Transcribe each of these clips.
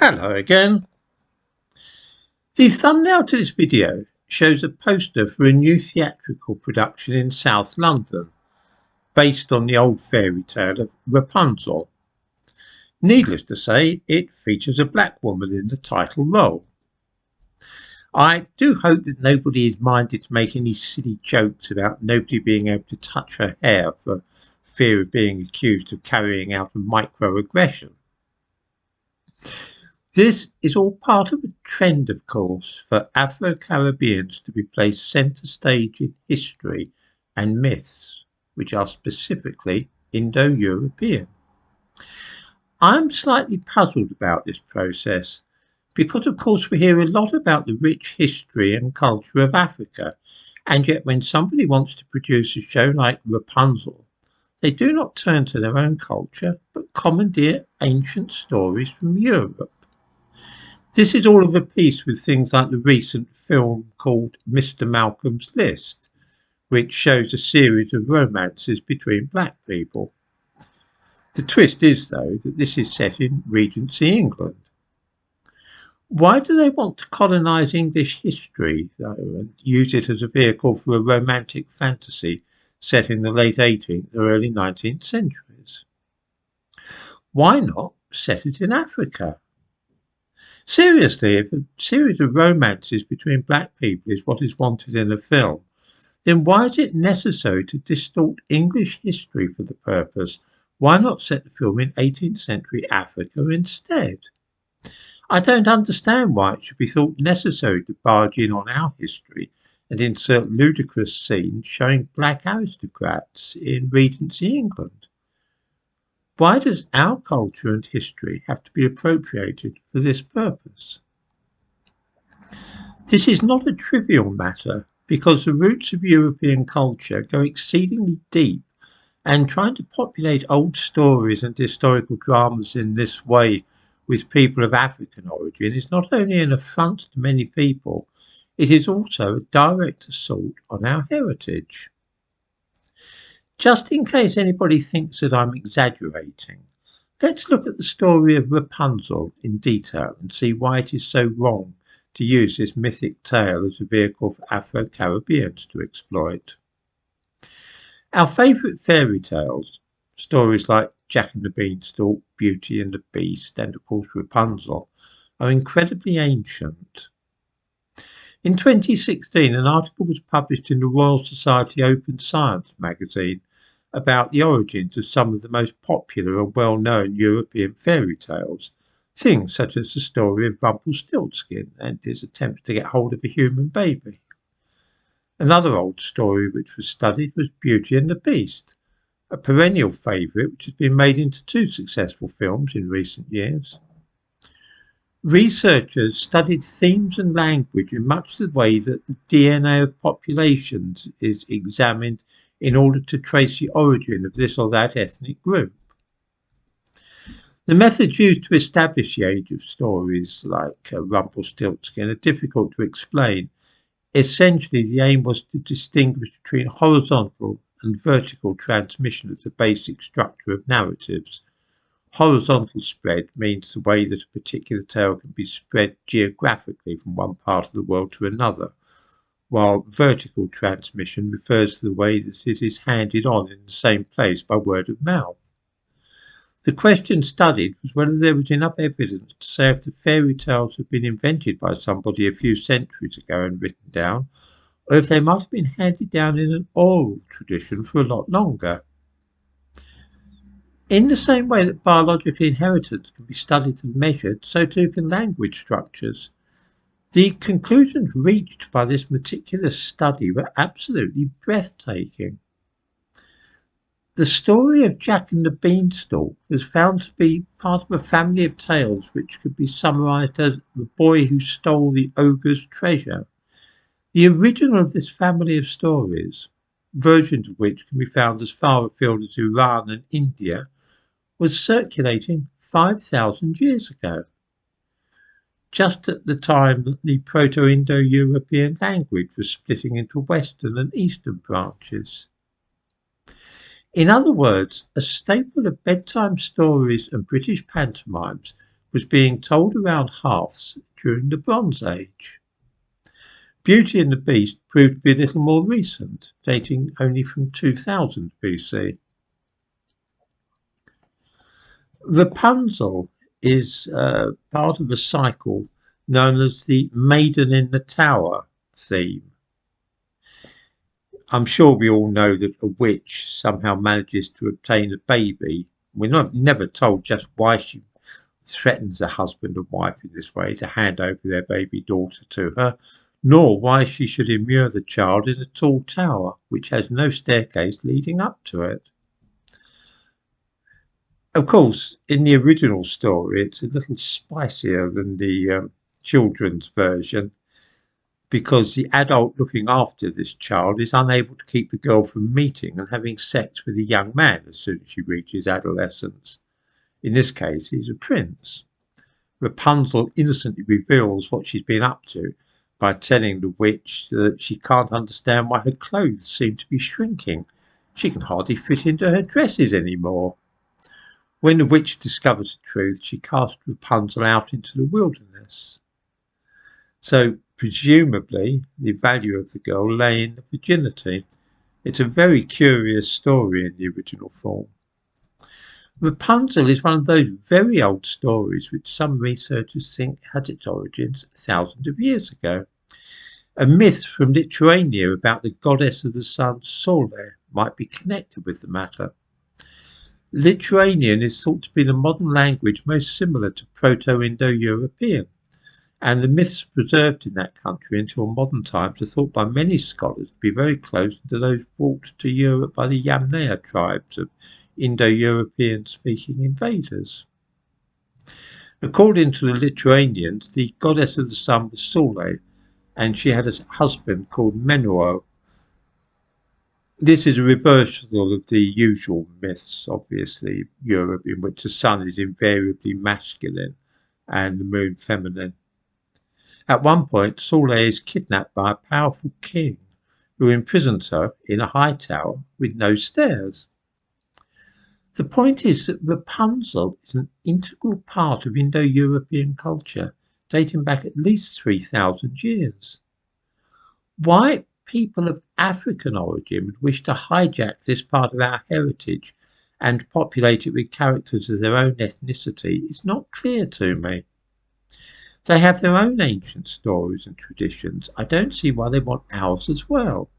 Hello again. The thumbnail to this video shows a poster for a new theatrical production in South London, based on the old fairy tale of Rapunzel. Needless to say, it features a black woman in the title role. I do hope that nobody is minded to make any silly jokes about nobody being able to touch her hair for fear of being accused of carrying out a microaggression. This is all part of a trend, of course, for Afro-Caribbeans to be placed centre stage in history and myths, which are specifically Indo-European. I'm slightly puzzled about this process because, of course, we hear a lot about the rich history and culture of Africa, and yet when somebody wants to produce a show like Rapunzel, they do not turn to their own culture, but commandeer ancient stories from Europe. This is all of a piece with things like the recent film called Mr. Malcolm's List, which shows a series of romances between black people. The twist is, though, that this is set in Regency England. Why do they want to colonise English history, though, and use it as a vehicle for a romantic fantasy set in the late 18th or early 19th centuries? Why not set it in Africa? Seriously, if a series of romances between black people is what is wanted in a film, then why is it necessary to distort English history for the purpose? Why not set the film in 18th century Africa instead? I don't understand why it should be thought necessary to barge in on our history and insert ludicrous scenes showing black aristocrats in Regency England. Why does our culture and history have to be appropriated for this purpose? This is not a trivial matter because the roots of European culture go exceedingly deep, and trying to populate old stories and historical dramas in this way with people of African origin is not only an affront to many people, it is also a direct assault on our heritage. Just in case anybody thinks that I'm exaggerating, let's look at the story of Rapunzel in detail and see why it is so wrong to use this mythic tale as a vehicle for Afro-Caribbeans to exploit. Our favourite fairy tales, stories like Jack and the Beanstalk, Beauty and the Beast, and of course Rapunzel, are incredibly ancient. In 2016, an article was published in the Royal Society Open Science magazine about the origins of some of the most popular and well-known European fairy tales, things such as the story of Rumpelstiltskin and his attempts to get hold of a human baby. Another old story which was studied was Beauty and the Beast, a perennial favourite which has been made into two successful films in recent years. Researchers studied themes and language in much the way that the DNA of populations is examined in order to trace the origin of this or that ethnic group. The methods used to establish the age of stories like Rumpelstiltskin are difficult to explain. Essentially, the aim was to distinguish between horizontal and vertical transmission of the basic structure of narratives. Horizontal spread means the way that a particular tale can be spread geographically from one part of the world to another, while vertical transmission refers to the way that it is handed on in the same place by word of mouth. The question studied was whether there was enough evidence to say if the fairy tales had been invented by somebody a few centuries ago and written down, or if they might have been handed down in an oral tradition for a lot longer. In the same way that biological inheritance can be studied and measured, so too can language structures. The conclusions reached by this meticulous study were absolutely breathtaking. The story of Jack and the Beanstalk was found to be part of a family of tales which could be summarised as The Boy Who Stole the Ogre's Treasure. The original of this family of stories, versions of which can be found as far afield as Iran and India, was circulating 5,000 years ago, just at the time that the Proto-Indo-European language was splitting into Western and Eastern branches. In other words, a staple of bedtime stories and British pantomimes was being told around hearths during the Bronze Age. Beauty and the Beast proved to be a little more recent, dating only from 2000 BC. Rapunzel is part of a cycle known as the Maiden in the Tower theme. I'm sure we all know that a witch somehow manages to obtain a baby. We're never told just why she threatens a husband and wife in this way to hand over their baby daughter to her, nor why she should immure the child in a tall tower which has no staircase leading up to it. Of course, in the original story, it's a little spicier than the children's version, because the adult looking after this child is unable to keep the girl from meeting and having sex with a young man as soon as she reaches adolescence. In this case, he's a prince. Rapunzel innocently reveals what she's been up to by telling the witch that she can't understand why her clothes seem to be shrinking. She can hardly fit into her dresses anymore. When the witch discovers the truth, she casts Rapunzel out into the wilderness. So, presumably, the value of the girl lay in the virginity. It's a very curious story in the original form. Rapunzel is one of those very old stories which some researchers think had its origins thousands of years ago. A myth from Lithuania about the goddess of the sun, Sole, might be connected with the matter. Lithuanian is thought to be the modern language most similar to Proto-Indo-European, and the myths preserved in that country until modern times are thought by many scholars to be very close to those brought to Europe by the Yamnaya tribes of Indo-European speaking invaders. According to the Lithuanians, the goddess of the sun was Sole, and she had a husband called Menuo. This is a reversal of the usual myths, obviously, Europe, in which the sun is invariably masculine and the moon feminine. At one point, Sole is kidnapped by a powerful king who imprisons her in a high tower with no stairs. The point is that Rapunzel is an integral part of Indo-European culture, dating back at least 3,000 years. Why people of African origin would wish to hijack this part of our heritage and populate it with characters of their own ethnicity is not clear to me. They have their own ancient stories and traditions. I don't see why they want ours as well.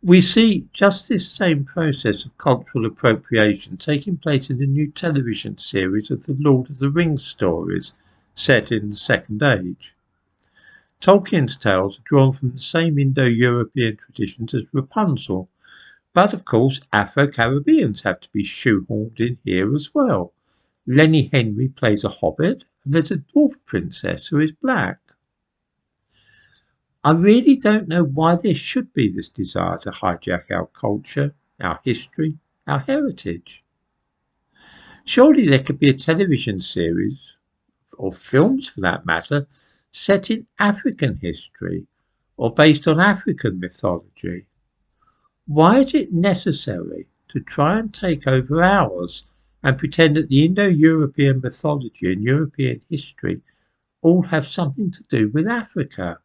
We see just this same process of cultural appropriation taking place in the new television series of the Lord of the Rings stories set in the Second Age. Tolkien's tales are drawn from the same Indo-European traditions as Rapunzel, but of course Afro-Caribbeans have to be shoehorned in here as well. Lenny Henry plays a hobbit, and there's a dwarf princess who is black. I really don't know why there should be this desire to hijack our culture, our history, our heritage. Surely there could be a television series, or films for that matter, set in African history or based on African mythology. Why is it necessary to try and take over ours and pretend that the Indo-European mythology and European history all have something to do with Africa?